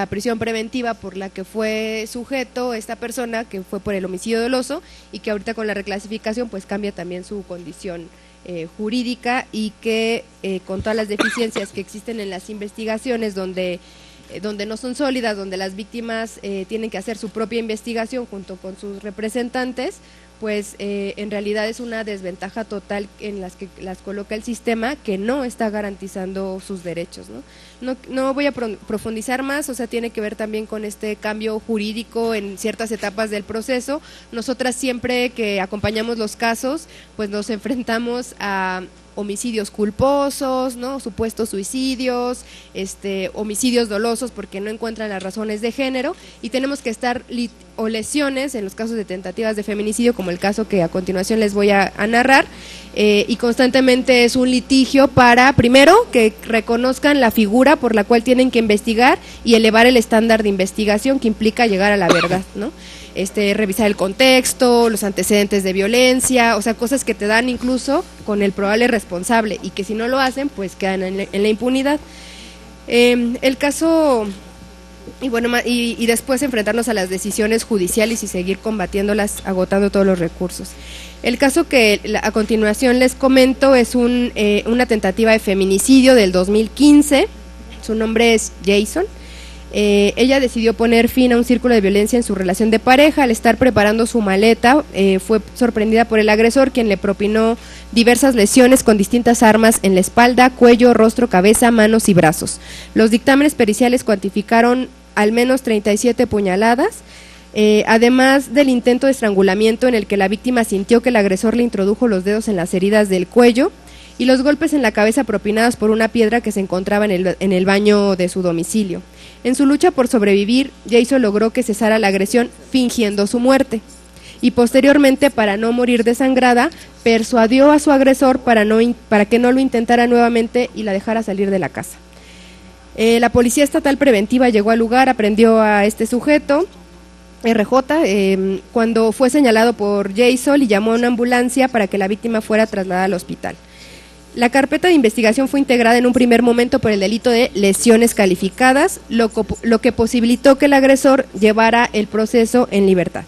la prisión preventiva por la que fue sujeto esta persona, que fue por el homicidio doloso, y que ahorita con la reclasificación pues cambia también su condición jurídica, y que con todas las deficiencias que existen en las investigaciones donde no son sólidas, donde las víctimas tienen que hacer su propia investigación junto con sus representantes, pues en realidad es una desventaja total en las que las coloca el sistema, que no está garantizando sus derechos, ¿no? No voy a profundizar más, o sea, tiene que ver también con este cambio jurídico en ciertas etapas del proceso. Nosotras siempre que acompañamos los casos, pues nos enfrentamos a homicidios culposos, ¿no? Supuestos suicidios, homicidios dolosos porque no encuentran las razones de género, y tenemos que estar o lesiones en los casos de tentativas de feminicidio, como el caso que a continuación les voy a narrar, y constantemente es un litigio para, primero, que reconozcan la figura por la cual tienen que investigar y elevar el estándar de investigación que implica llegar a la verdad, ¿no? Revisar el contexto, los antecedentes de violencia, o sea, cosas que te dan incluso con el probable responsable, y que si no lo hacen, pues quedan en la impunidad. El caso, y bueno, y después enfrentarnos a las decisiones judiciales y seguir combatiéndolas, agotando todos los recursos. El caso que a continuación les comento es una tentativa de feminicidio del 2015, su nombre es Jason. Ella decidió poner fin a un círculo de violencia en su relación de pareja. Al estar preparando su maleta, fue sorprendida por el agresor, quien le propinó diversas lesiones con distintas armas en la espalda, cuello, rostro, cabeza, manos y brazos. Los dictámenes periciales cuantificaron al menos 37 puñaladas, además del intento de estrangulamiento en el que la víctima sintió que el agresor le introdujo los dedos en las heridas del cuello, y los golpes en la cabeza propinados por una piedra que se encontraba en el baño de su domicilio. En su lucha por sobrevivir, Jason logró que cesara la agresión fingiendo su muerte, y posteriormente, para no morir desangrada, persuadió a su agresor para que no lo intentara nuevamente y la dejara salir de la casa. La Policía Estatal Preventiva llegó al lugar, aprendió a este sujeto, RJ, cuando fue señalado por Jason, y llamó a una ambulancia para que la víctima fuera trasladada al hospital. La carpeta de investigación fue integrada en un primer momento por el delito de lesiones calificadas, lo que posibilitó que el agresor llevara el proceso en libertad.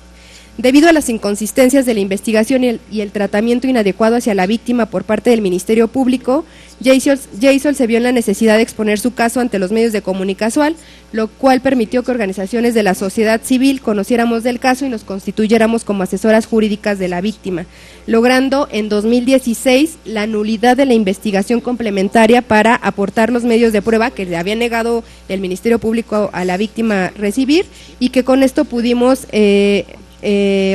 Debido a las inconsistencias de la investigación y el tratamiento inadecuado hacia la víctima por parte del Ministerio Público, Jason se vio en la necesidad de exponer su caso ante los medios de comunicación, lo cual permitió que organizaciones de la sociedad civil conociéramos del caso y nos constituyéramos como asesoras jurídicas de la víctima, logrando en 2016 la nulidad de la investigación complementaria para aportar los medios de prueba que le había negado el Ministerio Público a la víctima recibir, y que con esto pudimos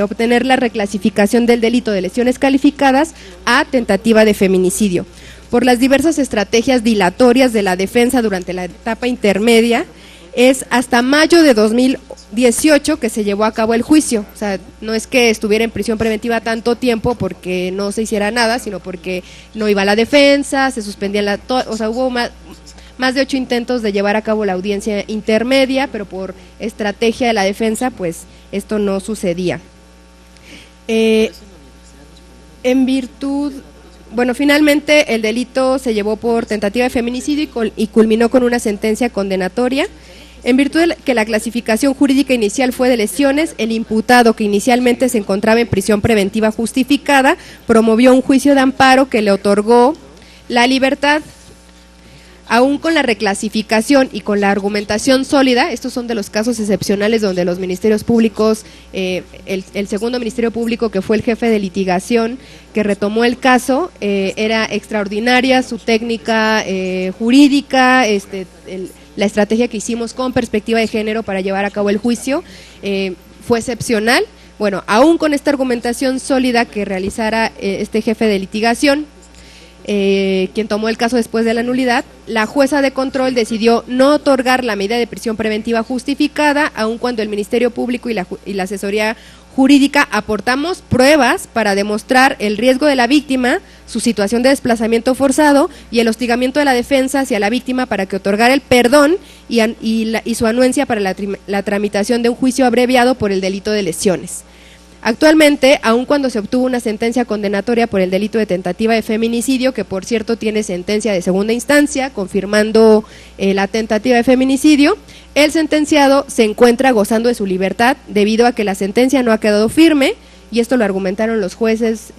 obtener la reclasificación del delito de lesiones calificadas a tentativa de feminicidio. Por las diversas estrategias dilatorias de la defensa durante la etapa intermedia, es hasta mayo de 2018 que se llevó a cabo el juicio. O sea, no es que estuviera en prisión preventiva tanto tiempo porque no se hiciera nada, sino porque no iba a la defensa, se suspendía o sea, hubo más de 8 intentos de llevar a cabo la audiencia intermedia, pero por estrategia de la defensa, pues esto no sucedía. En virtud, bueno, finalmente el delito se llevó por tentativa de feminicidio y culminó con una sentencia condenatoria. En virtud de que la clasificación jurídica inicial fue de lesiones, el imputado, que inicialmente se encontraba en prisión preventiva justificada, promovió un juicio de amparo que le otorgó la libertad. Aún con la reclasificación y con la argumentación sólida, estos son de los casos excepcionales donde los ministerios públicos, el segundo ministerio público, que fue el jefe de litigación que retomó el caso, era extraordinaria su técnica jurídica, la estrategia que hicimos con perspectiva de género para llevar a cabo el juicio fue excepcional. Bueno, aún con esta argumentación sólida que realizara este jefe de litigación, quien tomó el caso después de la nulidad, la jueza de control decidió no otorgar la medida de prisión preventiva justificada, aun cuando el Ministerio Público y la asesoría jurídica aportamos pruebas para demostrar el riesgo de la víctima, su situación de desplazamiento forzado y el hostigamiento de la defensa hacia la víctima para que otorgara el perdón y su anuencia para la tramitación de un juicio abreviado por el delito de lesiones. Actualmente, aun cuando se obtuvo una sentencia condenatoria por el delito de tentativa de feminicidio, que por cierto tiene sentencia de segunda instancia, confirmando la tentativa de feminicidio, el sentenciado se encuentra gozando de su libertad debido a que la sentencia no ha quedado firme, y esto lo argumentaron los jueces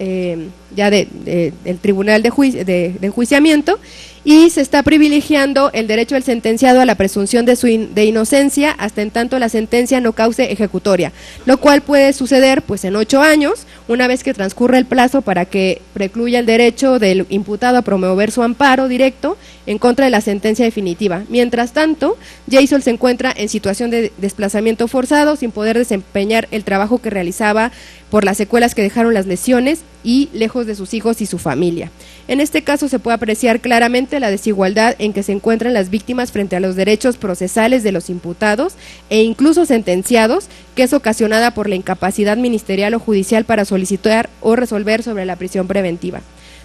ya del Tribunal de Enjuiciamiento, y se está privilegiando el derecho del sentenciado a la presunción de inocencia hasta en tanto la sentencia no cause ejecutoria, lo cual puede suceder pues en 8 años, una vez que transcurre el plazo para que precluya el derecho del imputado a promover su amparo directo en contra de la sentencia definitiva. Mientras tanto, Jason se encuentra en situación de desplazamiento forzado, sin poder desempeñar el trabajo que realizaba por las secuelas que dejaron las lesiones y lejos de sus hijos y su familia. En este caso se puede apreciar claramente la desigualdad en que se encuentran las víctimas frente a los derechos procesales de los imputados e incluso sentenciados, que es ocasionada por la incapacidad ministerial o judicial para solicitar o resolver sobre la prisión preventiva.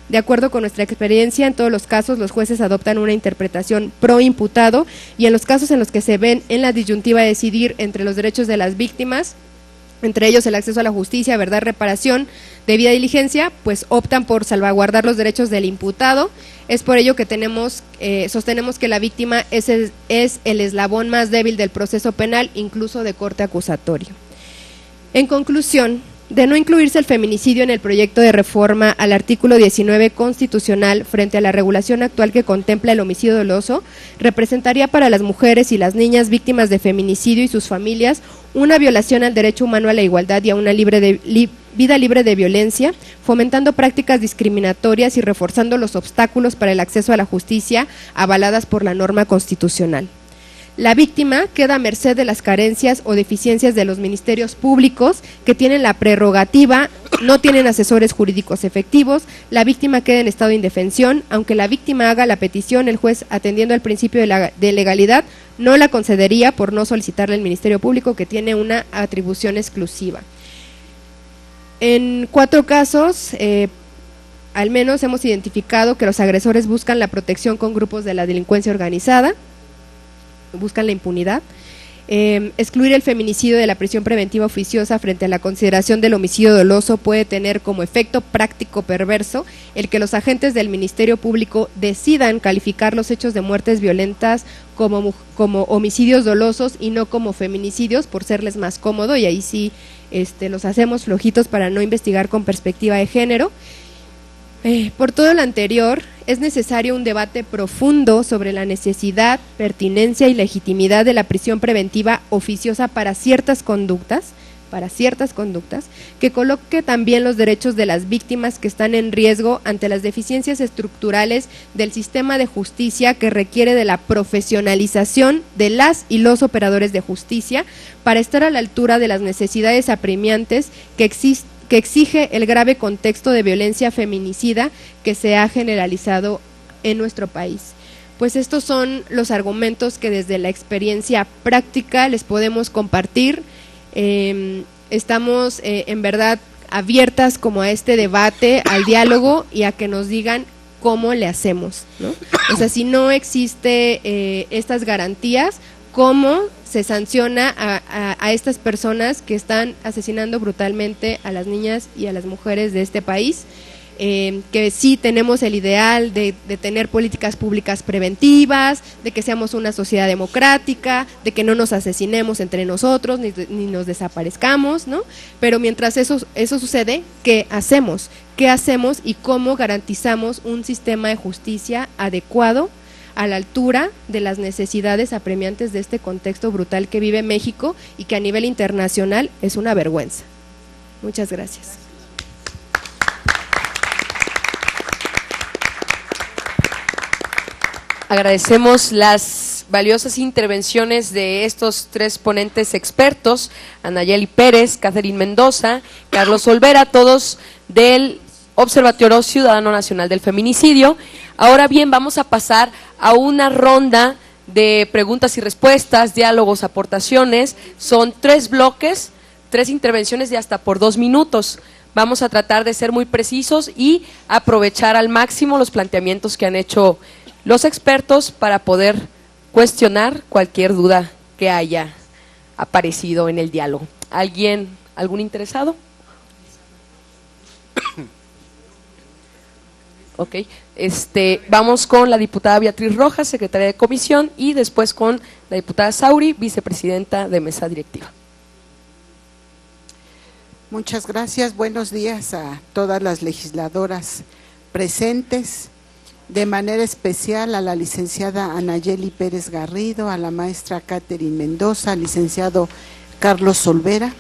De acuerdo con nuestra experiencia, en todos los casos los jueces adoptan una interpretación pro imputado, y en los casos en los que se ven en la disyuntiva de decidir entre los derechos de las víctimas, entre ellos el acceso a la justicia, verdad, reparación, debida diligencia, pues optan por salvaguardar los derechos del imputado. Es por ello que sostenemos que la víctima es el eslabón más débil del proceso penal, incluso de corte acusatorio. En conclusión, de no incluirse el feminicidio en el proyecto de reforma al artículo 19 constitucional frente a la regulación actual que contempla el homicidio doloso, representaría para las mujeres y las niñas víctimas de feminicidio y sus familias una violación al derecho humano a la igualdad y a una vida libre de violencia, fomentando prácticas discriminatorias y reforzando los obstáculos para el acceso a la justicia avaladas por la norma constitucional. La víctima queda a merced de las carencias o deficiencias de los ministerios públicos, que tienen la prerrogativa, no tienen asesores jurídicos efectivos. La víctima queda en estado de indefensión. Aunque la víctima haga la petición, el juez, atendiendo al principio de legalidad, no la concedería por no solicitarle al Ministerio Público, que tiene una atribución exclusiva. En 4 casos, al menos hemos identificado que los agresores buscan la protección con grupos de la delincuencia organizada, buscan la impunidad. Excluir el feminicidio de la prisión preventiva oficiosa frente a la consideración del homicidio doloso puede tener como efecto práctico perverso el que los agentes del Ministerio Público decidan calificar los hechos de muertes violentas como homicidios dolosos y no como feminicidios, por serles más cómodo, y ahí sí los hacemos flojitos para no investigar con perspectiva de género. Por todo lo anterior, es necesario un debate profundo sobre la necesidad, pertinencia y legitimidad de la prisión preventiva oficiosa para ciertas conductas, que coloque también los derechos de las víctimas que están en riesgo ante las deficiencias estructurales del sistema de justicia, que requiere de la profesionalización de las y los operadores de justicia para estar a la altura de las necesidades apremiantes que exige el grave contexto de violencia feminicida que se ha generalizado en nuestro país. Pues estos son los argumentos que desde la experiencia práctica les podemos compartir. Estamos en verdad abiertas como a este debate, al diálogo y a que nos digan cómo le hacemos, ¿no? O sea, si no existe estas garantías, ¿cómo se sanciona a estas personas que están asesinando brutalmente a las niñas y a las mujeres de este país? Que sí tenemos el ideal de tener políticas públicas preventivas, de que seamos una sociedad democrática, de que no nos asesinemos entre nosotros ni nos desaparezcamos, ¿no? Pero mientras eso sucede, ¿qué hacemos? ¿Qué hacemos y cómo garantizamos un sistema de justicia adecuado a la altura de las necesidades apremiantes de este contexto brutal que vive México y que a nivel internacional es una vergüenza? Muchas gracias. Agradecemos las valiosas intervenciones de estos 3 ponentes expertos, Anayeli Pérez, Catherine Mendoza, Carlos Olvera, todos del Observatorio Ciudadano Nacional del Feminicidio. Ahora bien, vamos a pasar a una ronda de preguntas y respuestas, diálogos, aportaciones. Son 3 bloques, 3 intervenciones de hasta por 2 minutos. Vamos a tratar de ser muy precisos y aprovechar al máximo los planteamientos que han hecho los expertos para poder cuestionar cualquier duda que haya aparecido en el diálogo. ¿Algún interesado? Ok, vamos con la diputada Beatriz Rojas, secretaria de comisión, y después con la diputada Sauri, vicepresidenta de mesa directiva. Muchas gracias, buenos días a todas las legisladoras presentes, de manera especial a la licenciada Anayeli Pérez Garrido, a la maestra Catherine Mendoza, al licenciado Carlos Olvera,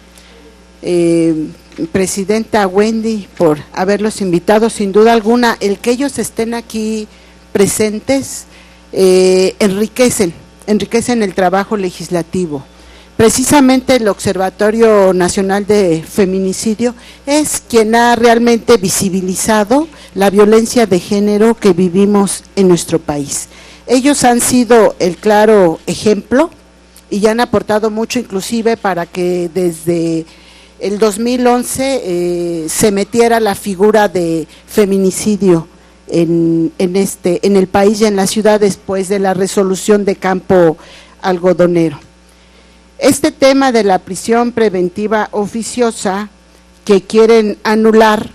presidenta Wendy, por haberlos invitado. Sin duda alguna, el que ellos estén aquí presentes enriquecen el trabajo legislativo. Precisamente el Observatorio Nacional de Feminicidio es quien ha realmente visibilizado la violencia de género que vivimos en nuestro país. Ellos han sido el claro ejemplo y han aportado mucho, inclusive para que desde el 2011 se metiera la figura de feminicidio en el país y en la ciudad después de la resolución de Campo Algodonero. Este tema de la prisión preventiva oficiosa que quieren anular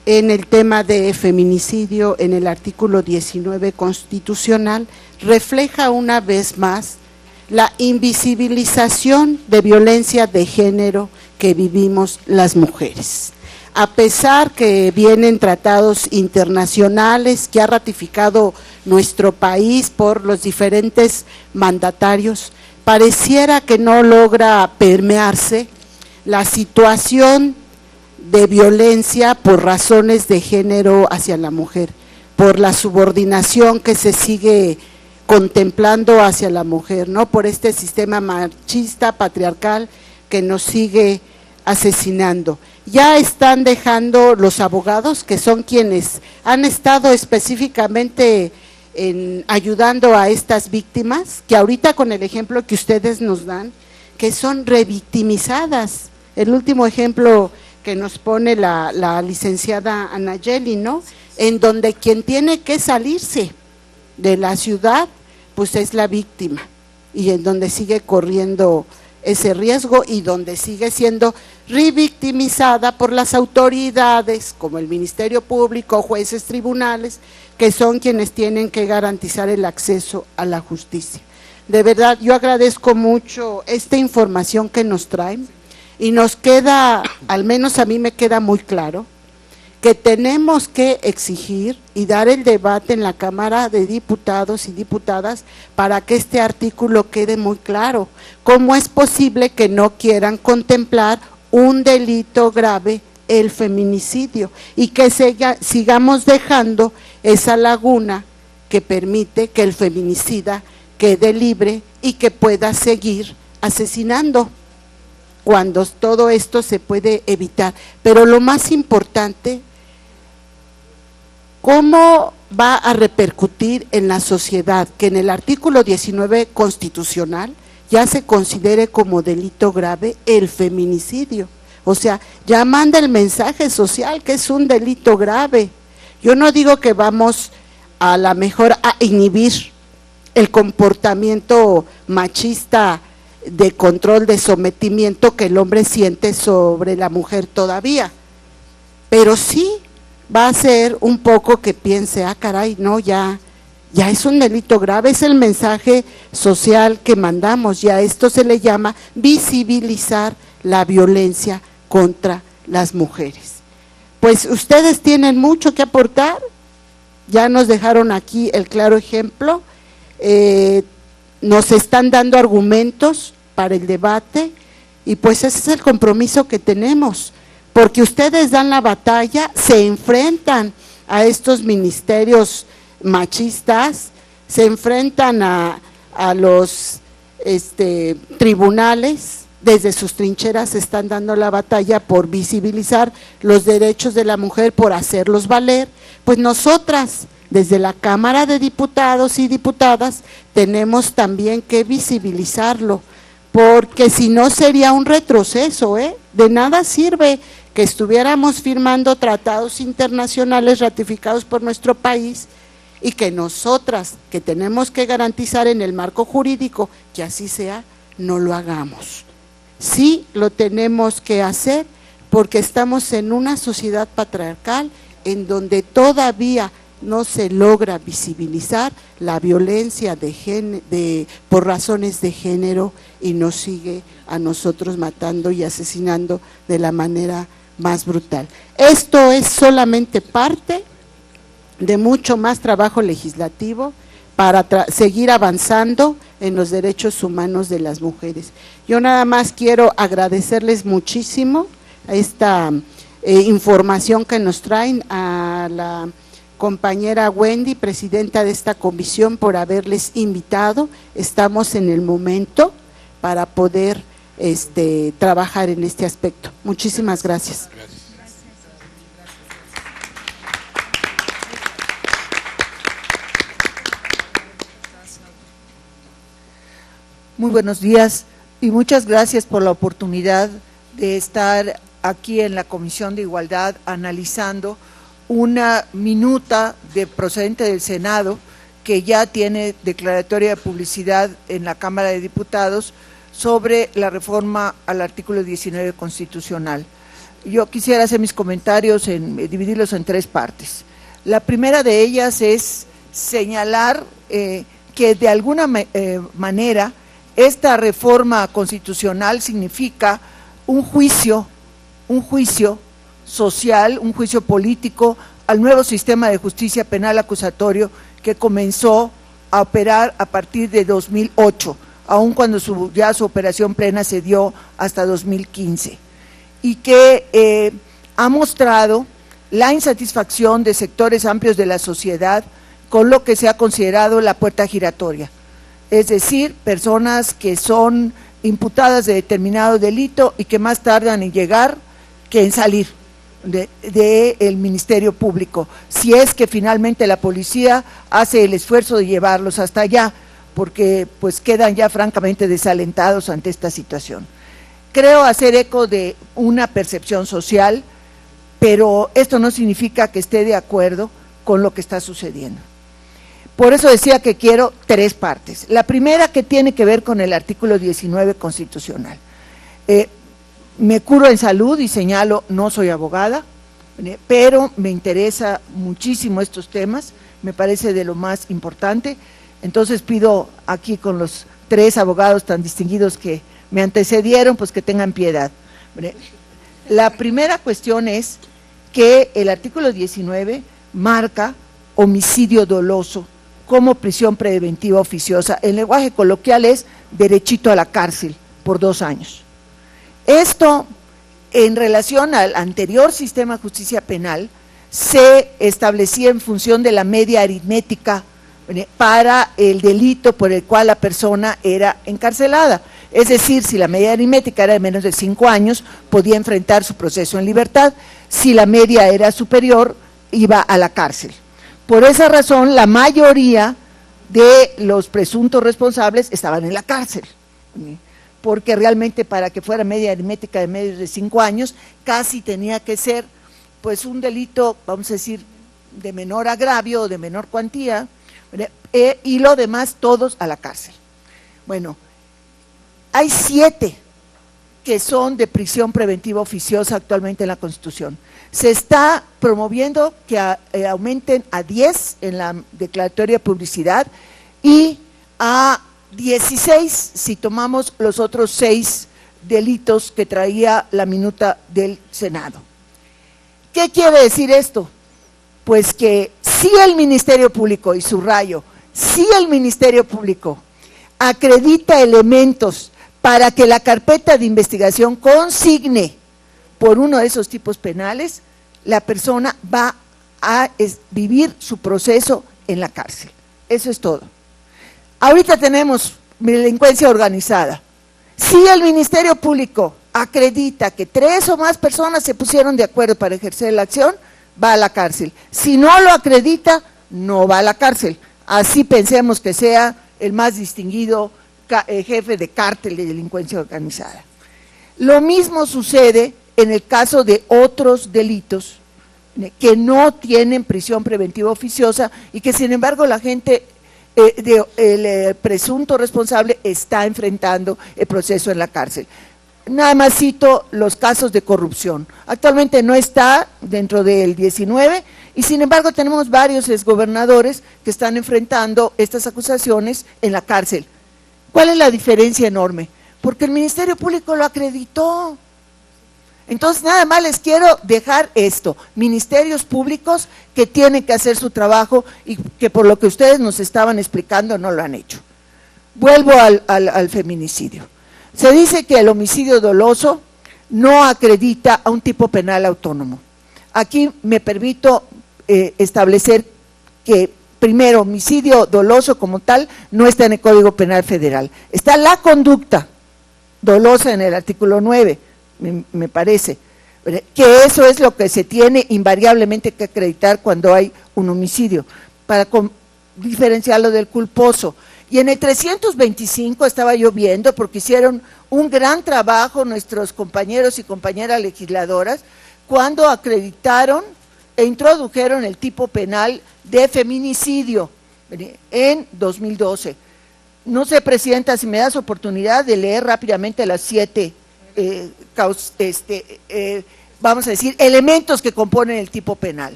en el tema de feminicidio en el artículo 19 constitucional refleja una vez más la invisibilización de violencia de género que vivimos las mujeres. A pesar que vienen tratados internacionales que ha ratificado nuestro país por los diferentes mandatarios, pareciera que no logra permearse la situación de violencia por razones de género hacia la mujer, por la subordinación que se sigue contemplando hacia la mujer, ¿no? Por este sistema machista, patriarcal que nos sigue asesinando. Ya están dejando los abogados, que son quienes han estado específicamente ayudando a estas víctimas, que ahorita con el ejemplo que ustedes nos dan, que son revictimizadas. El último ejemplo que nos pone la licenciada Anayeli, ¿no? En donde quien tiene que salirse de la ciudad, pues es la víctima, y en donde sigue corriendo ese riesgo y donde sigue siendo revictimizada por las autoridades como el Ministerio Público, jueces, tribunales, que son quienes tienen que garantizar el acceso a la justicia. De verdad, yo agradezco mucho esta información que nos traen y nos queda, al menos a mí me queda muy claro, que tenemos que exigir y dar el debate en la Cámara de Diputados y Diputadas para que este artículo quede muy claro. ¿Cómo es posible que no quieran contemplar un delito grave, el feminicidio, y que sigamos dejando esa laguna que permite que el feminicida quede libre y que pueda seguir asesinando, cuando todo esto se puede evitar? Pero lo más importante, ¿cómo va a repercutir en la sociedad que en el artículo 19 constitucional ya se considere como delito grave el feminicidio? O sea, ya manda el mensaje social que es un delito grave. Yo no digo que vamos a la mejor a inhibir el comportamiento machista de control, de sometimiento que el hombre siente sobre la mujer todavía, pero sí va a ser un poco que piense, caray, no, ya es un delito grave, es el mensaje social que mandamos, ya esto se le llama visibilizar la violencia contra las mujeres. Pues ustedes tienen mucho que aportar, ya nos dejaron aquí el claro ejemplo, nos están dando argumentos para el debate y pues ese es el compromiso que tenemos, porque ustedes dan la batalla, se enfrentan a estos ministerios machistas, se enfrentan a los tribunales, desde sus trincheras están dando la batalla por visibilizar los derechos de la mujer, por hacerlos valer. Pues nosotras, desde la Cámara de Diputados y Diputadas, tenemos también que visibilizarlo, porque si no sería un retroceso, de nada sirve que estuviéramos firmando tratados internacionales ratificados por nuestro país y que nosotras, que tenemos que garantizar en el marco jurídico que así sea, no lo hagamos. Sí lo tenemos que hacer porque estamos en una sociedad patriarcal en donde todavía no se logra visibilizar la violencia por razones de género y nos sigue a nosotros matando y asesinando de la manera más brutal. Esto es solamente parte de mucho más trabajo legislativo para seguir avanzando en los derechos humanos de las mujeres. Yo nada más quiero agradecerles muchísimo esta información que nos traen, a la compañera Wendy, presidenta de esta comisión, por haberles invitado. Estamos en el momento para poder trabajar en este aspecto. Muchísimas gracias. Muy buenos días y muchas gracias por la oportunidad de estar aquí en la Comisión de Igualdad analizando una minuta procedente del Senado que ya tiene declaratoria de publicidad en la Cámara de Diputados sobre la reforma al artículo 19 constitucional. Yo quisiera hacer mis comentarios, dividirlos en tres partes. La primera de ellas es señalar que de alguna manera esta reforma constitucional significa un juicio social, un juicio político al nuevo sistema de justicia penal acusatorio que comenzó a operar a partir de 2008, aun cuando ya su operación plena se dio hasta 2015, y que ha mostrado la insatisfacción de sectores amplios de la sociedad con lo que se ha considerado la puerta giratoria. Es decir, personas que son imputadas de determinado delito y que más tardan en llegar que en salir del Ministerio Público, si es que finalmente la policía hace el esfuerzo de llevarlos hasta allá, porque pues quedan ya francamente desalentados ante esta situación. Creo hacer eco de una percepción social, pero esto no significa que esté de acuerdo con lo que está sucediendo. Por eso decía que quiero tres partes. La primera, que tiene que ver con el artículo 19 constitucional. Me curo en salud y señalo, no soy abogada, pero me interesa muchísimo estos temas, me parece de lo más importante. Entonces pido aquí con los tres abogados tan distinguidos que me antecedieron, pues que tengan piedad. La primera cuestión es que el artículo 19 marca homicidio doloso como prisión preventiva oficiosa. En lenguaje coloquial es derechito a la cárcel por 2 años. Esto, en relación al anterior sistema de justicia penal, se establecía en función de la media aritmética para el delito por el cual la persona era encarcelada. Es decir, si la media aritmética era de menos de 5 años, podía enfrentar su proceso en libertad. Si la media era superior, iba a la cárcel. Por esa razón, la mayoría de los presuntos responsables estaban en la cárcel, porque realmente para que fuera media aritmética de menos de 5 años, casi tenía que ser pues un delito, vamos a decir, de menor agravio o de menor cuantía, y lo demás todos a la cárcel. Bueno, hay 7 que son de prisión preventiva oficiosa actualmente en la Constitución. Se está promoviendo que aumenten a 10 en la declaratoria de publicidad y a 16 si tomamos los otros 6 delitos que traía la minuta del Senado. ¿Qué quiere decir esto? Pues que si el Ministerio Público, y subrayo, si el Ministerio Público acredita elementos para que la carpeta de investigación consigne por uno de esos tipos penales, la persona va a vivir su proceso en la cárcel. Eso es todo. Ahorita tenemos delincuencia organizada. Si el Ministerio Público acredita que 3 o más personas se pusieron de acuerdo para ejercer la acción, va a la cárcel. Si no lo acredita, no va a la cárcel. Así pensemos que sea el más distinguido jefe de cártel de delincuencia organizada. Lo mismo sucede en el caso de otros delitos que no tienen prisión preventiva oficiosa y que sin embargo la gente, el presunto responsable está enfrentando el proceso en la cárcel. Nada más cito los casos de corrupción. Actualmente no está dentro del 19, Y sin embargo tenemos varios exgobernadores que están enfrentando estas acusaciones en la cárcel. ¿Cuál es la diferencia enorme? Porque el Ministerio Público lo acreditó. Entonces nada más les quiero dejar esto, ministerios públicos que tienen que hacer su trabajo y que por lo que ustedes nos estaban explicando no lo han hecho. Vuelvo al feminicidio. Se dice que el homicidio doloso no acredita a un tipo penal autónomo. Aquí me permito establecer que primero, homicidio doloso como tal no está en el Código Penal Federal. Está la conducta dolosa en el artículo 9, me parece, que eso es lo que se tiene invariablemente que acreditar cuando hay un homicidio, para diferenciarlo del culposo. Y en el 325 estaba yo viendo, porque hicieron un gran trabajo nuestros compañeros y compañeras legisladoras, cuando acreditaron e introdujeron el tipo penal de feminicidio en 2012. No sé, Presidenta, si me das oportunidad de leer rápidamente las 7, vamos a decir, elementos que componen el tipo penal.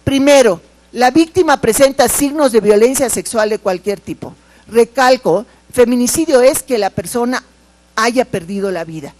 Primero, la víctima presenta signos de violencia sexual de cualquier tipo. Recalco, feminicidio es que la persona haya perdido la vida.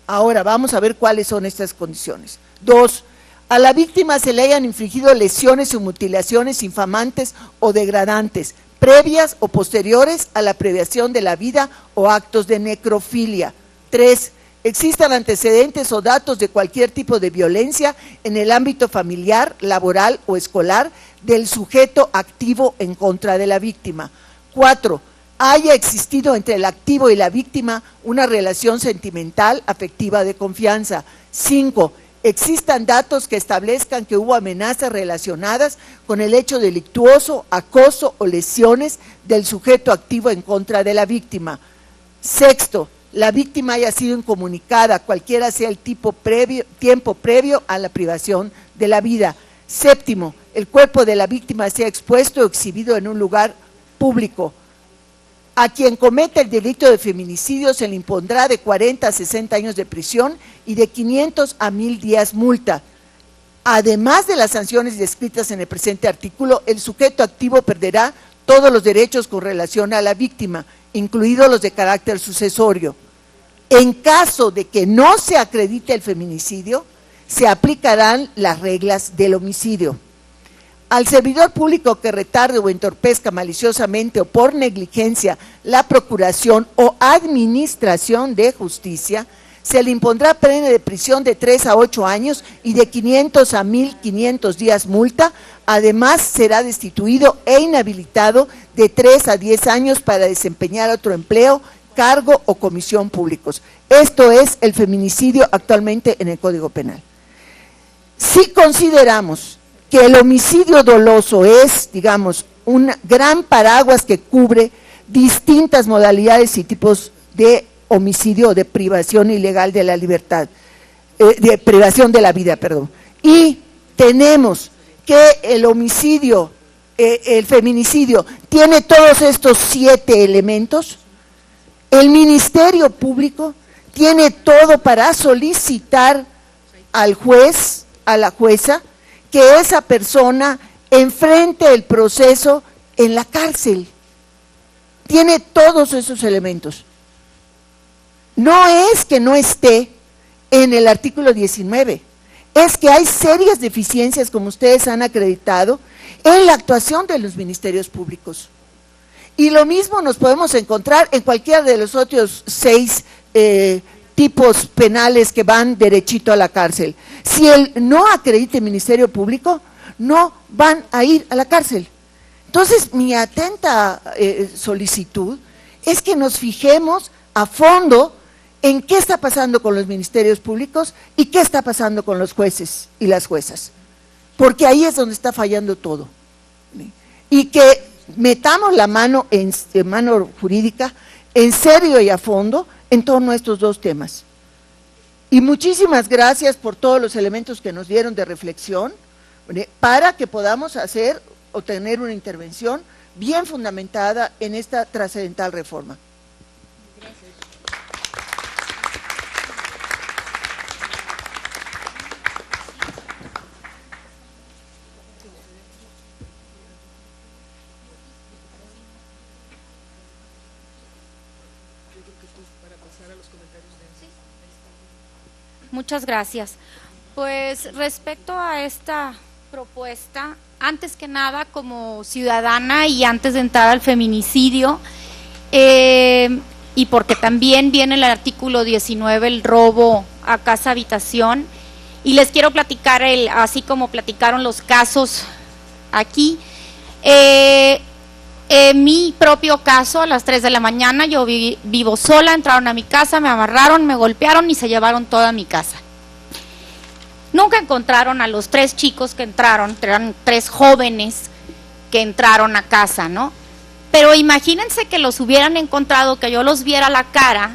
Ahora vamos a ver cuáles son estas condiciones. 2, a la víctima se le hayan infligido lesiones o mutilaciones infamantes o degradantes, previas o posteriores a la privación de la vida o actos de necrofilia. 3, existan antecedentes o datos de cualquier tipo de violencia en el ámbito familiar, laboral o escolar del sujeto activo en contra de la víctima. 4, haya existido entre el activo y la víctima una relación sentimental, afectiva de confianza. 5, existan datos que establezcan que hubo amenazas relacionadas con el hecho delictuoso, acoso o lesiones del sujeto activo en contra de la víctima. 6, la víctima haya sido incomunicada, cualquiera sea el tiempo previo a la privación de la vida. 7, el cuerpo de la víctima sea expuesto o exhibido en un lugar público. A quien cometa el delito de feminicidio se le impondrá de 40 a 60 años de prisión y de 500 a 1000 días multa. Además de las sanciones descritas en el presente artículo, el sujeto activo perderá todos los derechos con relación a la víctima, incluidos los de carácter sucesorio. En caso de que no se acredite el feminicidio, se aplicarán las reglas del homicidio. Al servidor público que retarde o entorpezca maliciosamente o por negligencia la procuración o administración de justicia, se le impondrá pena de prisión de 3 a 8 años y de 500 a 1500 días multa. Además, será destituido e inhabilitado de 3 a 10 años para desempeñar otro empleo, cargo o comisión públicos. Esto es el feminicidio actualmente en el Código Penal. Si consideramos que el homicidio doloso es, digamos, un gran paraguas que cubre distintas modalidades y tipos de homicidio o de privación ilegal de la libertad, de privación de la vida, perdón. Y tenemos que el homicidio, el feminicidio, tiene todos estos 7 elementos. El Ministerio Público tiene todo para solicitar al juez, a la jueza, que esa persona enfrente el proceso en la cárcel. Tiene todos esos elementos. No es que no esté en el artículo 19, es que hay serias deficiencias, como ustedes han acreditado, en la actuación de los ministerios públicos. Y lo mismo nos podemos encontrar en cualquiera de los otros 6 tipos penales que van derechito a la cárcel. Si él no acredite el Ministerio Público, no van a ir a la cárcel. Entonces, mi atenta solicitud es que nos fijemos a fondo en qué está pasando con los ministerios públicos y qué está pasando con los jueces y las juezas, porque ahí es donde está fallando todo. Y que metamos la mano en mano jurídica, en serio y a fondo, en torno a estos 2 temas. Y muchísimas gracias por todos los elementos que nos dieron de reflexión, para que podamos hacer o tener una intervención bien fundamentada en esta trascendental reforma. Muchas gracias. Pues respecto a esta propuesta, antes que nada como ciudadana y antes de entrar al feminicidio, y porque también viene el artículo 19, el robo a casa habitación, y les quiero platicar, así como platicaron los casos aquí, mi propio caso, a las 3 de la mañana, yo vivo sola, entraron a mi casa, me amarraron, me golpearon y se llevaron toda mi casa. Nunca encontraron a los 3 chicos que entraron, eran 3 jóvenes que entraron a casa, ¿no? Pero imagínense que los hubieran encontrado, que yo los viera la cara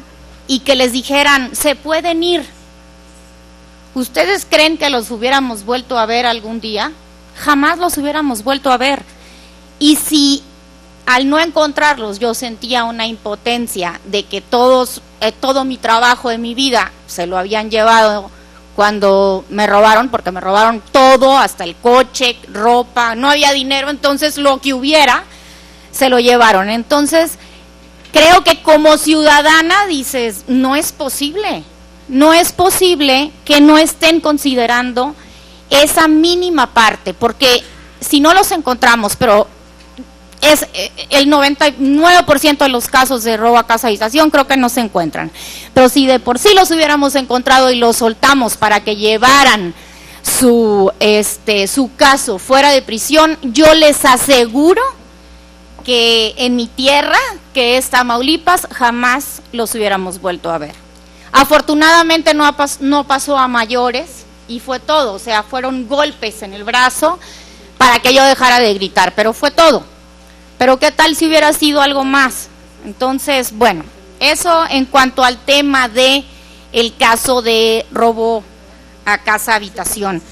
y que les dijeran, se pueden ir. ¿Ustedes creen que los hubiéramos vuelto a ver algún día? Jamás los hubiéramos vuelto a ver. Y si al no encontrarlos yo sentía una impotencia de que todo mi trabajo de mi vida se lo habían llevado cuando me robaron, porque me robaron todo, hasta el coche, ropa, no había dinero, entonces lo que hubiera se lo llevaron. Entonces creo que como ciudadana dices, no es posible que no estén considerando esa mínima parte, porque si no los encontramos, pero es el 99% de los casos de robo a casa habitación, creo que no se encuentran. Pero si de por sí los hubiéramos encontrado y los soltamos para que llevaran su caso fuera de prisión, yo les aseguro que en mi tierra, que es Tamaulipas, jamás los hubiéramos vuelto a ver. Afortunadamente no pasó a mayores y fue todo, o sea, fueron golpes en el brazo para que yo dejara de gritar, pero fue todo. Pero ¿qué tal si hubiera sido algo más? Entonces, bueno, eso en cuanto al tema de el caso de robo a casa habitación.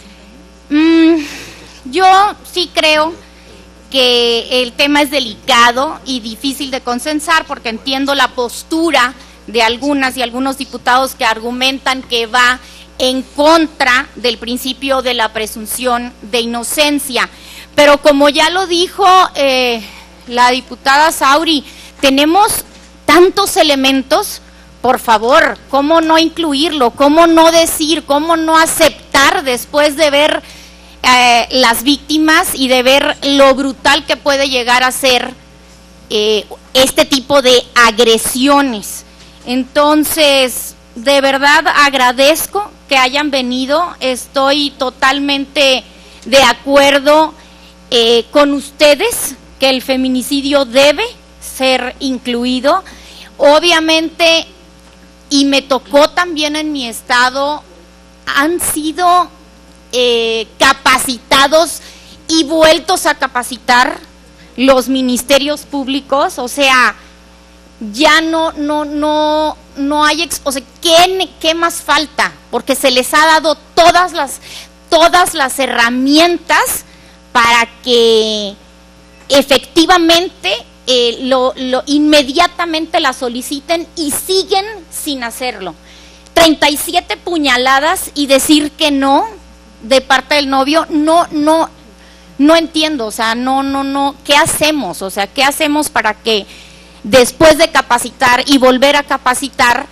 Yo sí creo que el tema es delicado y difícil de consensar, porque entiendo la postura de algunas y algunos diputados que argumentan que va en contra del principio de la presunción de inocencia. Pero como ya lo dijo la diputada Sauri, tenemos tantos elementos, por favor, ¿cómo no incluirlo? ¿Cómo no decir? ¿Cómo no aceptar después de ver las víctimas y de ver lo brutal que puede llegar a ser este tipo de agresiones? Entonces, de verdad agradezco que hayan venido, estoy totalmente de acuerdo con ustedes que el feminicidio debe ser incluido. Obviamente, y me tocó también en mi estado, han sido capacitados y vueltos a capacitar los ministerios públicos, o sea, ya no hay, o sea, ¿qué más falta? Porque se les ha dado todas las herramientas para que efectivamente inmediatamente la soliciten y siguen sin hacerlo. 37 puñaladas y decir que no de parte del novio, no entiendo, o sea, no, ¿qué hacemos? O sea, ¿qué hacemos para que después de capacitar y volver a capacitar,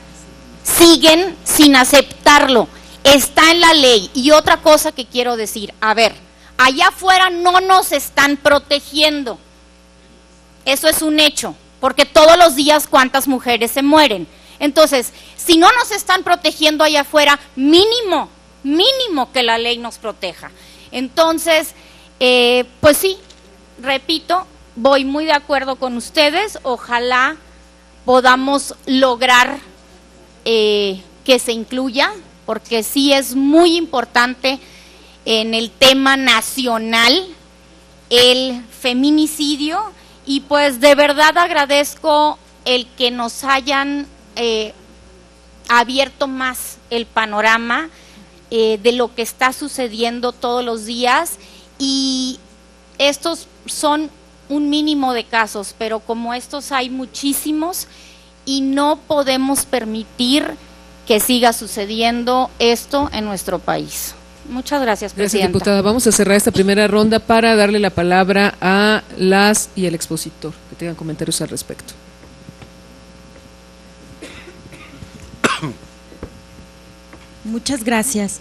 siguen sin aceptarlo? Está en la ley. Y otra cosa que quiero decir, a ver, allá afuera no nos están protegiendo, eso es un hecho, porque todos los días cuántas mujeres se mueren. Entonces, si no nos están protegiendo allá afuera, mínimo que la ley nos proteja. Entonces, pues sí, repito, voy muy de acuerdo con ustedes, ojalá podamos lograr que se incluya, porque sí es muy importante en el tema nacional el feminicidio, y pues de verdad agradezco el que nos hayan abierto más el panorama de lo que está sucediendo todos los días, y estos son un mínimo de casos, pero como estos hay muchísimos y no podemos permitir que siga sucediendo esto en nuestro país. Muchas gracias, presidenta. Gracias, diputada. Vamos a cerrar esta primera ronda para darle la palabra a las y el expositor, que tengan comentarios al respecto. Muchas gracias.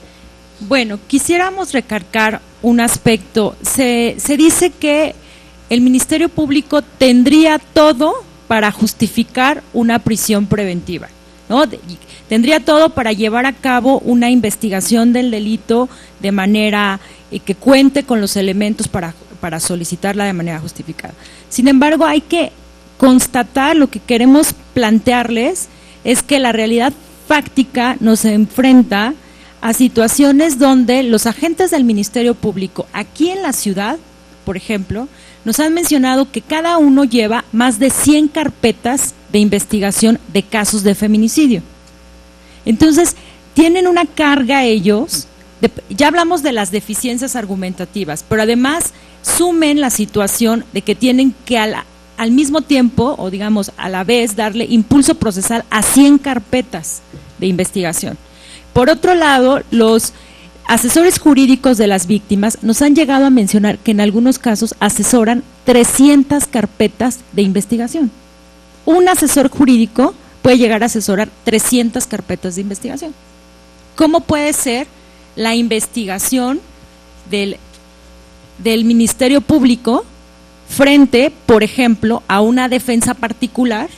Bueno, quisiéramos recalcar un aspecto. Se dice que el Ministerio Público tendría todo para justificar una prisión preventiva, ¿no? Tendría todo para llevar a cabo una investigación del delito de manera que cuente con los elementos para solicitarla de manera justificada. Sin embargo, hay que constatar, lo que queremos plantearles es que la realidad fáctica nos enfrenta a situaciones donde los agentes del Ministerio Público aquí en la ciudad, por ejemplo, nos han mencionado que cada uno lleva más de 100 carpetas de investigación de casos de feminicidio. Entonces, tienen una carga ellos, ya hablamos de las deficiencias argumentativas, pero además sumen la situación de que tienen que al mismo tiempo, o digamos a la vez, darle impulso procesal a 100 carpetas de investigación. Por otro lado, los asesores jurídicos de las víctimas nos han llegado a mencionar que en algunos casos asesoran 300 carpetas de investigación. Un asesor jurídico puede llegar a asesorar 300 carpetas de investigación. ¿Cómo puede ser la investigación del Ministerio Público frente, por ejemplo, a una defensa particular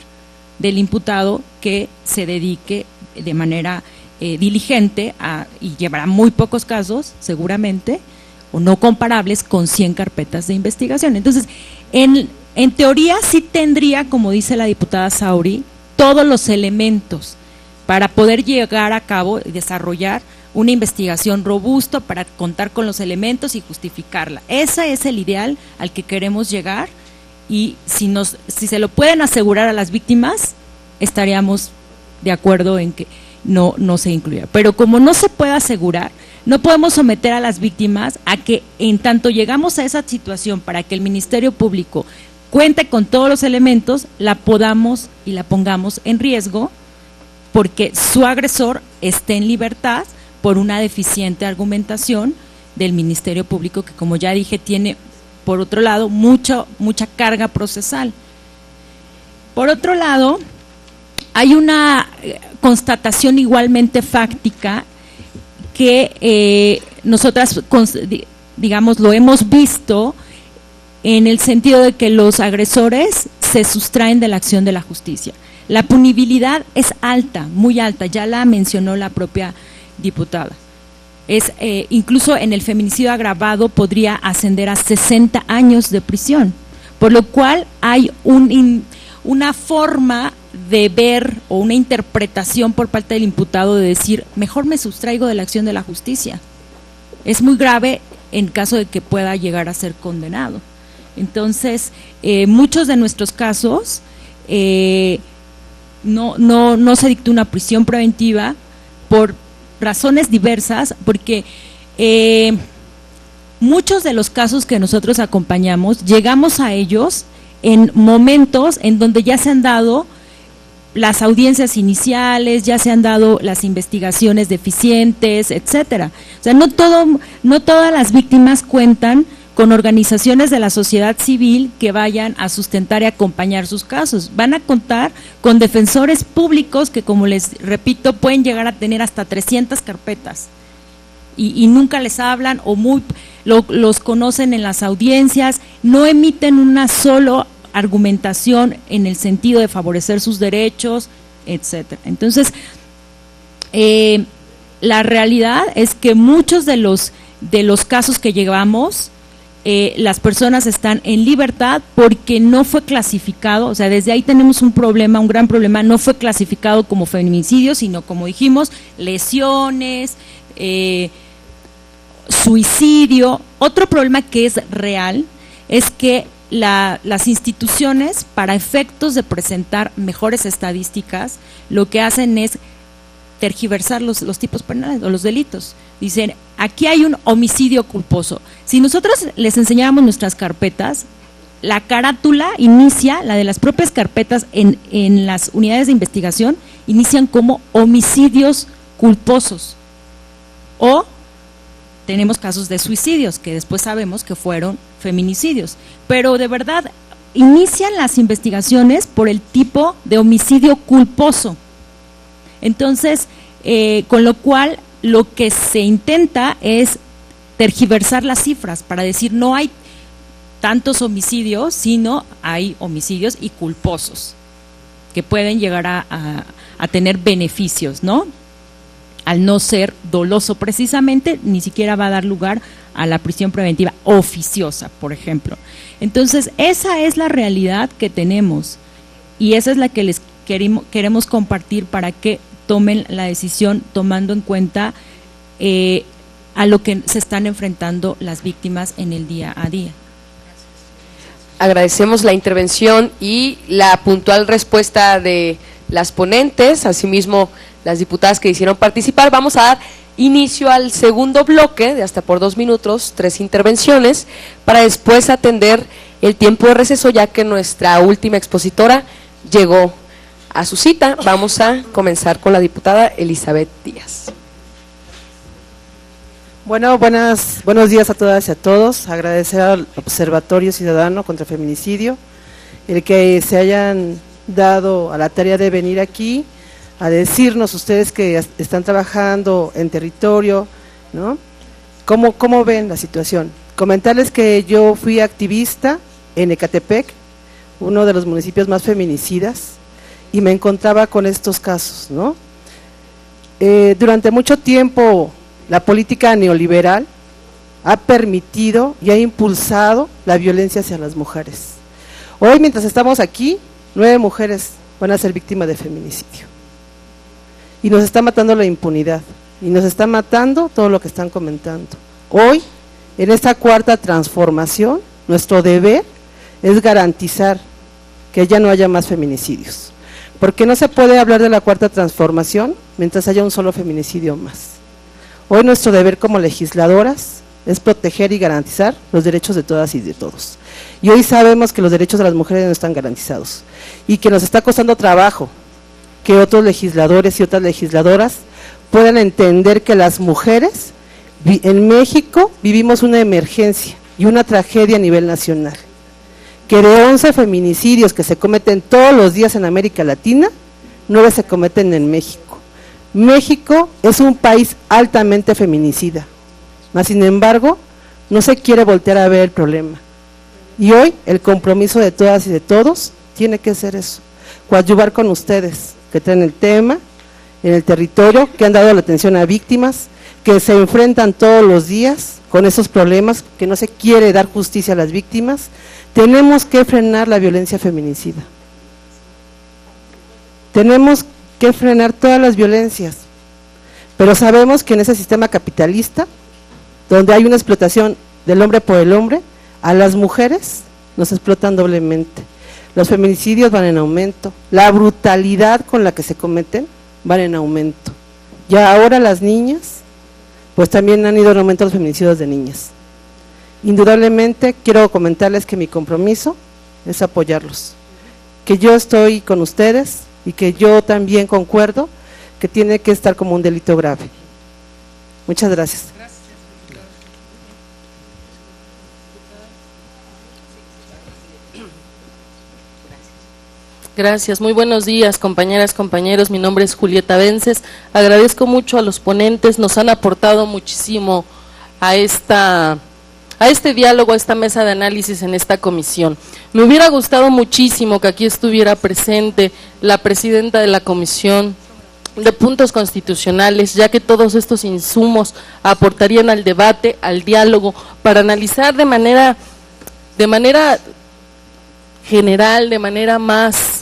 del imputado que se dedique de manera diligente y llevará muy pocos casos, seguramente, o no comparables con 100 carpetas de investigación? Entonces, en teoría sí tendría, como dice la diputada Sauri, todos los elementos para poder llegar a cabo y desarrollar una investigación robusta, para contar con los elementos y justificarla. Ese es el ideal al que queremos llegar, y si se lo pueden asegurar a las víctimas, estaríamos de acuerdo en que no se incluya. Pero como no se puede asegurar, no podemos someter a las víctimas a que en tanto llegamos a esa situación para que el Ministerio Público cuente con todos los elementos, la podamos y la pongamos en riesgo porque su agresor esté en libertad por una deficiente argumentación del Ministerio Público, que, como ya dije, tiene, por otro lado, mucha carga procesal. Por otro lado, hay una constatación igualmente fáctica que nosotras, digamos, lo hemos visto en el sentido de que los agresores se sustraen de la acción de la justicia. La punibilidad es alta, muy alta, ya la mencionó la propia diputada. Incluso en el feminicidio agravado podría ascender a 60 años de prisión, por lo cual hay una forma de ver o una interpretación por parte del imputado de decir, mejor me sustraigo de la acción de la justicia. Es muy grave en caso de que pueda llegar a ser condenado. Entonces, muchos de nuestros casos no se dictó una prisión preventiva por razones diversas, porque muchos de los casos que nosotros acompañamos, llegamos a ellos en momentos en donde ya se han dado las audiencias iniciales, ya se han dado las investigaciones deficientes, etcétera. O sea, no todas las víctimas cuentan con organizaciones de la sociedad civil que vayan a sustentar y acompañar sus casos. Van a contar con defensores públicos que, como les repito, pueden llegar a tener hasta 300 carpetas y nunca les hablan o los conocen en las audiencias, no emiten una sola argumentación en el sentido de favorecer sus derechos, etcétera. Entonces, la realidad es que muchos de los casos que llevamos, las personas están en libertad porque no fue clasificado, o sea, desde ahí tenemos un problema, un gran problema, no fue clasificado como feminicidio, sino, como dijimos, lesiones, suicidio. Otro problema que es real es que las instituciones, para efectos de presentar mejores estadísticas, lo que hacen es tergiversar los tipos penales o los delitos. Dicen, aquí hay un homicidio culposo. Si nosotros les enseñáramos nuestras carpetas, la carátula inicia, la de las propias carpetas en las unidades de investigación, inician como homicidios culposos. O tenemos casos de suicidios que después sabemos que fueron feminicidios. Pero de verdad, inician las investigaciones por el tipo de homicidio culposo. Entonces, con lo cual, lo que se intenta es tergiversar las cifras para decir no hay tantos homicidios, sino hay homicidios y culposos que pueden llegar a tener beneficios, ¿no? Al no ser doloso precisamente, ni siquiera va a dar lugar a la prisión preventiva oficiosa, por ejemplo. Entonces, esa es la realidad que tenemos y esa es la que les queremos compartir para que tomen la decisión tomando en cuenta a lo que se están enfrentando las víctimas en el día a día. Agradecemos la intervención y la puntual respuesta de las ponentes, asimismo las diputadas que hicieron participar. Vamos a dar inicio al segundo bloque de hasta por 2 minutos, 3 intervenciones, para después atender el tiempo de receso, ya que nuestra última expositora llegó a su cita. Vamos a comenzar con la diputada Elizabeth Díaz. Bueno, buenos días a todas y a todos. Agradecer al Observatorio Ciudadano contra Feminicidio el que se hayan dado a la tarea de venir aquí a decirnos ustedes que están trabajando en territorio, ¿no? ¿Cómo ven la situación? Comentarles que yo fui activista en Ecatepec, uno de los municipios más feminicidas, y me encontraba con estos casos, ¿no? Durante mucho tiempo la política neoliberal ha permitido y ha impulsado la violencia hacia las mujeres. Hoy, mientras estamos aquí, 9 mujeres van a ser víctimas de feminicidio. Y nos está matando la impunidad, y nos está matando todo lo que están comentando. Hoy, en esta cuarta transformación, nuestro deber es garantizar que ya no haya más feminicidios. Porque no se puede hablar de la cuarta transformación mientras haya un solo feminicidio más. Hoy nuestro deber como legisladoras es proteger y garantizar los derechos de todas y de todos. Y hoy sabemos que los derechos de las mujeres no están garantizados y que nos está costando trabajo que otros legisladores y otras legisladoras puedan entender que las mujeres en México vivimos una emergencia y una tragedia a nivel nacional. Que de 11 feminicidios que se cometen todos los días en América Latina, 9 se cometen en México. México es un país altamente feminicida, mas sin embargo no se quiere voltear a ver el problema. Y hoy el compromiso de todas y de todos tiene que ser eso, coadyuvar con ustedes que traen el tema en el territorio, que han dado la atención a víctimas, que se enfrentan todos los días con esos problemas, que no se quiere dar justicia a las víctimas. Tenemos que frenar la violencia feminicida. Tenemos que frenar todas las violencias, pero sabemos que en ese sistema capitalista, donde hay una explotación del hombre por el hombre, a las mujeres nos explotan doblemente. Los feminicidios van en aumento, la brutalidad con la que se cometen van en aumento. Y ahora las niñas, pues también han ido en aumento los feminicidios de niñas. Indudablemente quiero comentarles que mi compromiso es apoyarlos, que yo estoy con ustedes y que yo también concuerdo que tiene que estar como un delito grave. Muchas gracias. Gracias, muy buenos días compañeras, compañeros, mi nombre es Julieta Vences, agradezco mucho a los ponentes, nos han aportado muchísimo a este diálogo, a esta mesa de análisis en esta comisión. Me hubiera gustado muchísimo que aquí estuviera presente la presidenta de la Comisión de Puntos Constitucionales, ya que todos estos insumos aportarían al debate, al diálogo, para analizar de manera general, de manera más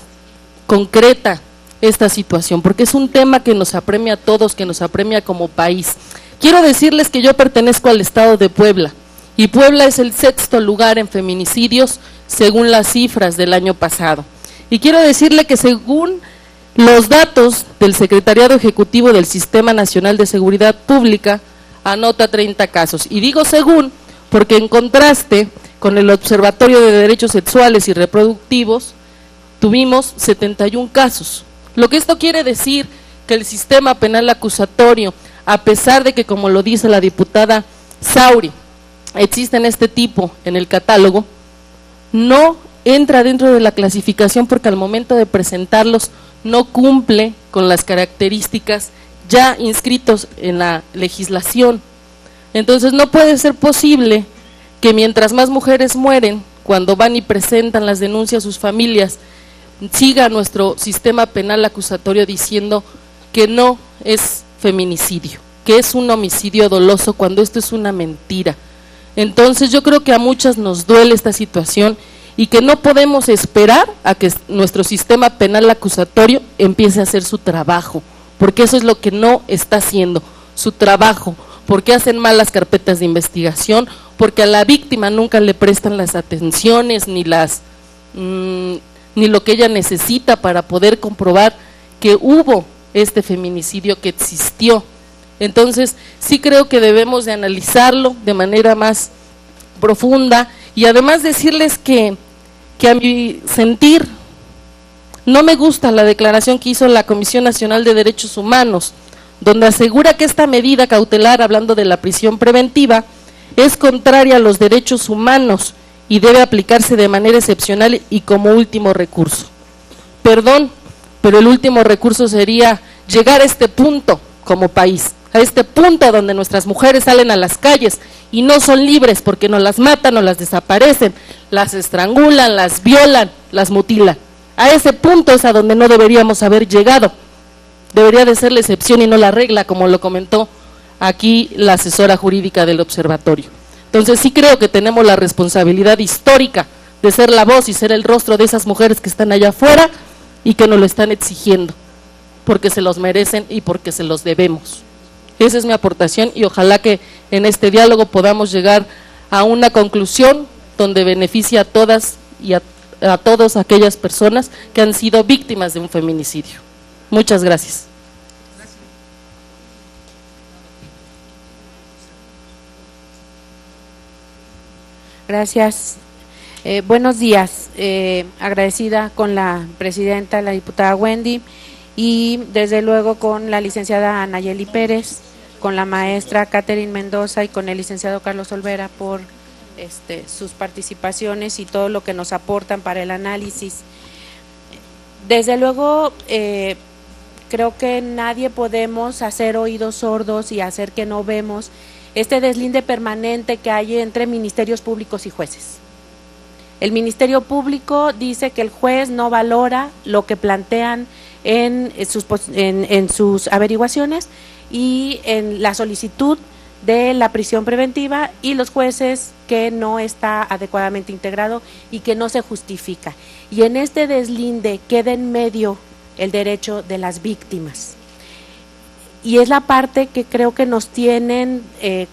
concreta esta situación, porque es un tema que nos apremia a todos, que nos apremia como país. Quiero decirles que yo pertenezco al estado de Puebla, y Puebla es el 6º lugar en feminicidios según las cifras del año pasado. Y quiero decirle que según los datos del Secretariado Ejecutivo del Sistema Nacional de Seguridad Pública, anota 30 casos. Y digo según, porque en contraste con el Observatorio de Derechos Sexuales y Reproductivos, tuvimos 71 casos. Lo que esto quiere decir que el sistema penal acusatorio, a pesar de que, como lo dice la diputada Sauri, existen este tipo en el catálogo, no entra dentro de la clasificación porque al momento de presentarlos no cumple con las características ya inscritos en la legislación. Entonces no puede ser posible que mientras más mujeres mueren, cuando van y presentan las denuncias a sus familias, siga nuestro sistema penal acusatorio diciendo que no es feminicidio, que es un homicidio doloso, cuando esto es una mentira. Entonces yo creo que a muchas nos duele esta situación y que no podemos esperar a que nuestro sistema penal acusatorio empiece a hacer su trabajo, porque eso es lo que no está haciendo, su trabajo, porque hacen mal las carpetas de investigación, porque a la víctima nunca le prestan las atenciones ni lo que ella necesita para poder comprobar que hubo este feminicidio, que existió. Entonces sí creo que debemos de analizarlo de manera más profunda, y además decirles que a mi sentir no me gusta la declaración que hizo la Comisión Nacional de Derechos Humanos, donde asegura que esta medida cautelar, hablando de la prisión preventiva, es contraria a los derechos humanos y debe aplicarse de manera excepcional y como último recurso. Perdón, pero el último recurso sería llegar a este punto como país, a este punto donde nuestras mujeres salen a las calles y no son libres porque nos las matan o las desaparecen, las estrangulan, las violan, las mutilan. A ese punto es a donde no deberíamos haber llegado. Debería de ser la excepción y no la regla, como lo comentó aquí la asesora jurídica del observatorio. Entonces sí creo que tenemos la responsabilidad histórica de ser la voz y ser el rostro de esas mujeres que están allá afuera y que nos lo están exigiendo, porque se los merecen y porque se los debemos. Esa es mi aportación, y ojalá que en este diálogo podamos llegar a una conclusión donde beneficie a todas y a todas aquellas personas que han sido víctimas de un feminicidio. Muchas gracias. Gracias. Buenos días. Agradecida con la presidenta, la diputada Wendy, y desde luego con la licenciada Anayeli Pérez, con la maestra Catherine Mendoza y con el licenciado Carlos Olvera por sus participaciones y todo lo que nos aportan para el análisis. Desde luego, creo que nadie podemos hacer oídos sordos y hacer que no vemos este deslinde permanente que hay entre ministerios públicos y jueces. El Ministerio Público dice que el juez no valora lo que plantean en sus averiguaciones y en la solicitud de la prisión preventiva, y los jueces que no está adecuadamente integrado y que no se justifica. Y en este deslinde queda en medio el derecho de las víctimas. Y es la parte que creo que nos tienen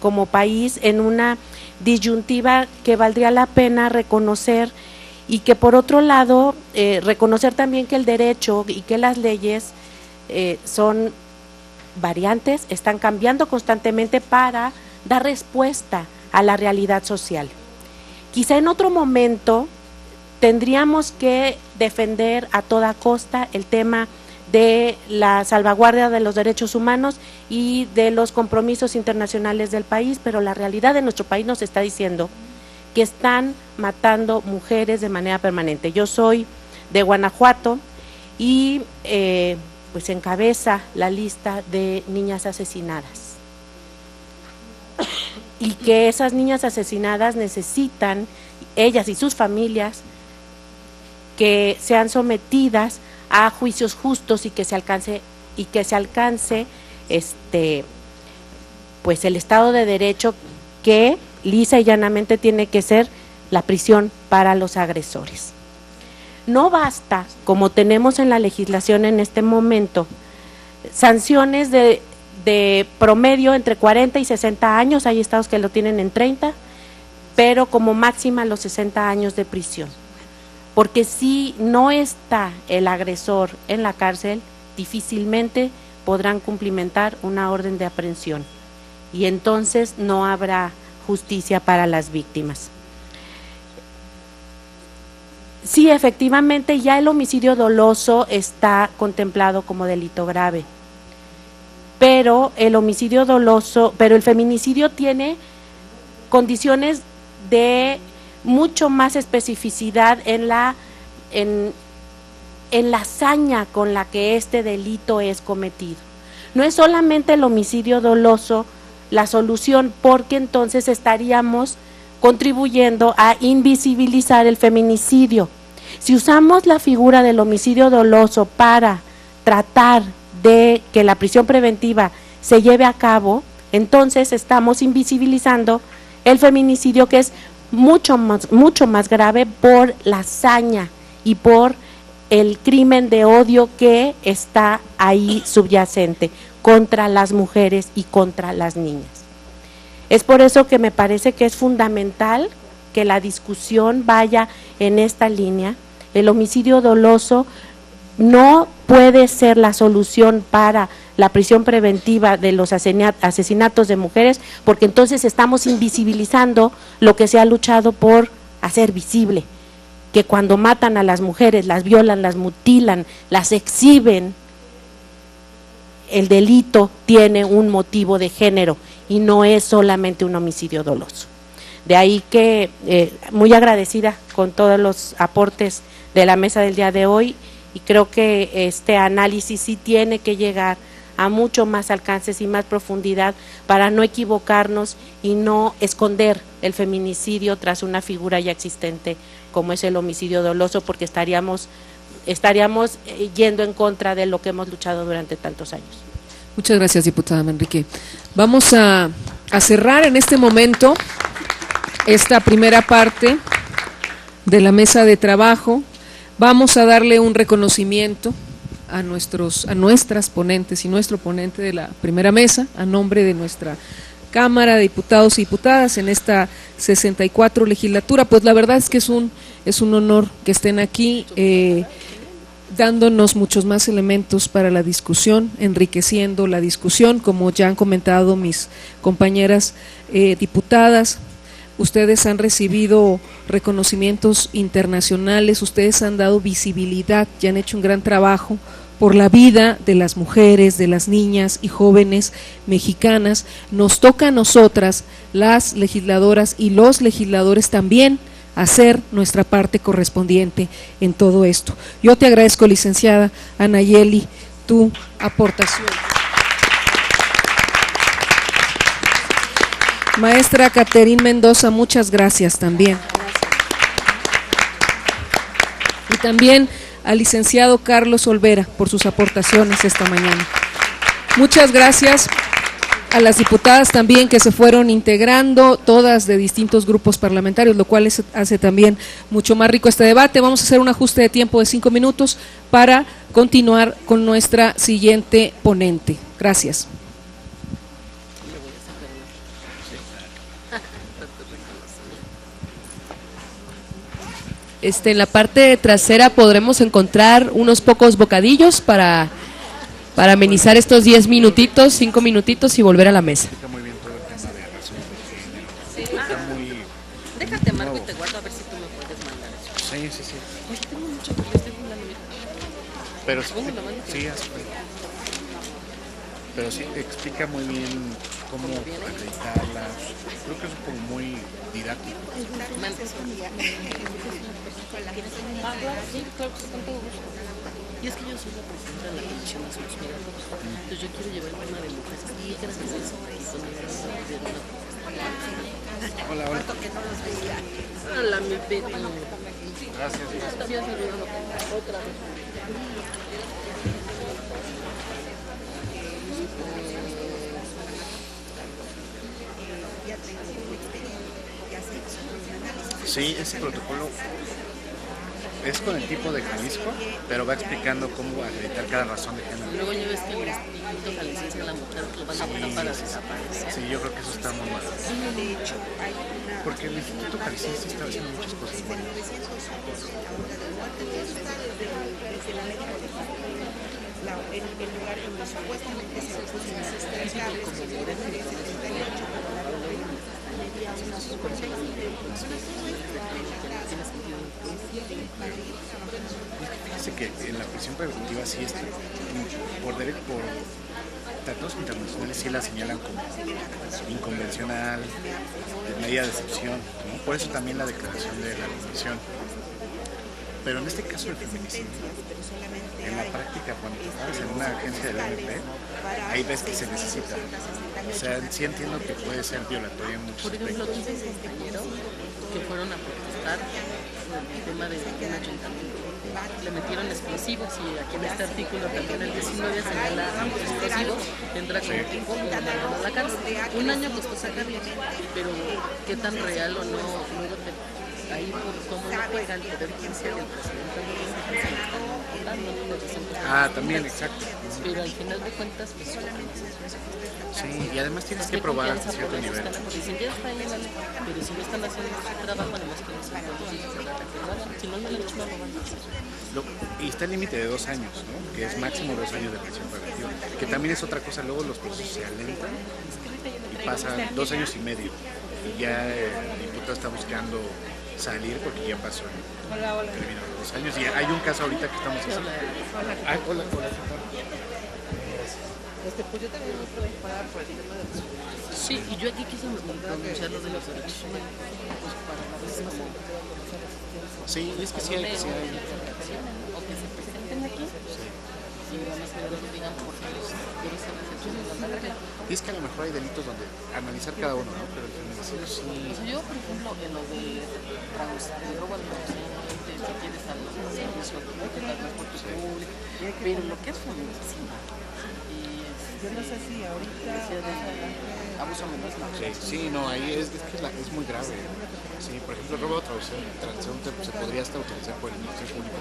como país en una disyuntiva que valdría la pena reconocer, y que por otro lado reconocer también que el derecho y que las leyes son variantes, están cambiando constantemente para dar respuesta a la realidad social. Quizá en otro momento tendríamos que defender a toda costa el tema de la salvaguardia de los derechos humanos y de los compromisos internacionales del país, pero la realidad de nuestro país nos está diciendo que están matando mujeres de manera permanente. Yo soy de Guanajuato y pues encabeza la lista de niñas asesinadas, y que esas niñas asesinadas necesitan, ellas y sus familias, que sean sometidas a juicios justos y que se alcance pues el Estado de Derecho, que lisa y llanamente tiene que ser la prisión para los agresores. No basta, como tenemos en la legislación en este momento, sanciones de promedio entre 40 y 60 años, hay estados que lo tienen en 30, pero como máxima los 60 años de prisión. Porque si no está el agresor en la cárcel, difícilmente podrán cumplimentar una orden de aprehensión, y entonces no habrá justicia para las víctimas. Sí, efectivamente, ya el homicidio doloso está contemplado como delito grave, pero el feminicidio tiene condiciones de mucho más especificidad en en la hazaña con la que este delito es cometido. No es solamente el homicidio doloso la solución, porque entonces estaríamos contribuyendo a invisibilizar el feminicidio. Si usamos la figura del homicidio doloso para tratar de que la prisión preventiva se lleve a cabo, entonces estamos invisibilizando el feminicidio, que es mucho más grave por la hazaña y por el crimen de odio que está ahí subyacente contra las mujeres y contra las niñas. Es por eso que me parece que es fundamental que la discusión vaya en esta línea. El homicidio doloso no puede ser la solución para la prisión preventiva de los asesinatos de mujeres, porque entonces estamos invisibilizando lo que se ha luchado por hacer visible, que cuando matan a las mujeres, las violan, las mutilan, las exhiben, el delito tiene un motivo de género y no es solamente un homicidio doloso. De ahí que muy agradecida con todos los aportes de la mesa del día de hoy, y creo que este análisis sí tiene que llegar a mucho más alcances y más profundidad para no equivocarnos y no esconder el feminicidio tras una figura ya existente como es el homicidio doloso, porque estaríamos yendo en contra de lo que hemos luchado durante tantos años. Muchas gracias, diputada Manrique. Vamos a cerrar en este momento esta primera parte de la mesa de trabajo. Vamos a darle un reconocimiento a nuestras ponentes y nuestro ponente de la primera mesa, a nombre de nuestra Cámara de Diputados y Diputadas en esta 64 legislatura. Pues la verdad es que es un honor que estén aquí, dándonos muchos más elementos para la discusión, enriqueciendo la discusión, como ya han comentado mis compañeras diputadas. Ustedes han recibido reconocimientos internacionales, ustedes han dado visibilidad y han hecho un gran trabajo por la vida de las mujeres, de las niñas y jóvenes mexicanas. Nos toca a nosotras, las legisladoras y los legisladores, también hacer nuestra parte correspondiente en todo esto. Yo te agradezco, licenciada Anayeli, tu aportación. Maestra Caterín Mendoza, muchas gracias también. Y también al licenciado Carlos Olvera por sus aportaciones esta mañana. Muchas gracias a las diputadas también que se fueron integrando, todas de distintos grupos parlamentarios, lo cual hace también mucho más rico este debate. Vamos a hacer un ajuste de tiempo de 5 minutos para continuar con nuestra siguiente ponente. Gracias. En la parte trasera podremos encontrar unos pocos bocadillos para amenizar estos 10 minutitos, 5 minutitos y volver a la mesa. Déjate, Marco, y te guardo a ver si tú me puedes mandar eso. Sí. Pues tengo mucho que les dejo una novela. Pero pero sí te explica muy bien cómo acreditarla. Creo que es como muy didáctico. Sí, claro que sí, con todo gusto. Y es que yo soy la presidenta de la Comisión de Asuntos Migratorios. Entonces yo quiero llevar el tema de mujeres y gracias a eso Hola. Hola, mi Betty. Gracias. Te había saludado otra vez. Sí, ese protocolo es con el tipo de Jalisco, pero va explicando cómo acreditar cada razón de género. Luego ya ves que el Instituto Jalisciense de la Mujer lo van a poner para desaparecer. Sí, yo creo que eso está muy mal. Porque el Instituto Jalisciense está haciendo muchas cosas buenas. El lugar donde supuestamente se Fíjese que en la prisión preventiva sí está, por tratados internacionales sí la señalan como inconvencional, de medida de excepción, ¿no? Por eso también la declaración de la Comisión. pero en este caso del feminicidio, en la práctica, cuando trabajas en una agencia del MP, ahí ves que se necesita. O sea, sí entiendo que puede ser violatorio en muchos Por ejemplo, aspectos. tú dices que fueron a protestar por el tema de un ayuntamiento. Le metieron explosivos y aquí en este artículo también el 19 señala explosivos, entra con tiempo y lo mandaron a la cárcel. Un año costó sacarlo, pero qué tan real o no, luego ahí por cómo lo juega el poder judicial del presidente del gobierno. También, exacto. Pero al final de cuentas, pues sí, y además tienes que probar hasta cierto nivel. Dicen, ya está ahí en la ley, pero si no están haciendo su trabajo, además que no se si no lo han hecho, no lo van a hacer. Y está el límite de 2 años, ¿no? Que es máximo 2 años de prisión preventiva. Que también es otra cosa, luego los procesos se alentan y pasan 2 años y medio. Y ya el diputado está buscando salir porque ya pasó terminó los 2 años. Y hay un caso ahorita que estamos haciendo. Hola. Pues yo también me puedo parar por el tema de los... Sí, y yo aquí quise pronunciar lo de los derechos humanos, pues para la vez más sí, es que sí hay. O que se presenten aquí, y nada más que nos digan por qué los deben ser. Y es que a lo mejor hay delitos donde analizar cada uno, ¿no? Pero el feminicidio sí. Yo, por ejemplo, en lo de robo al inocente, si quieres a los servicios, que tal vez por tu público, pero lo que es feminicidio. Yo no sé si ahorita abuso menor. Sí, no, ahí es muy grave. Sí, por ejemplo, el robo de traducción se podría hasta utilizar por el Ministerio Público.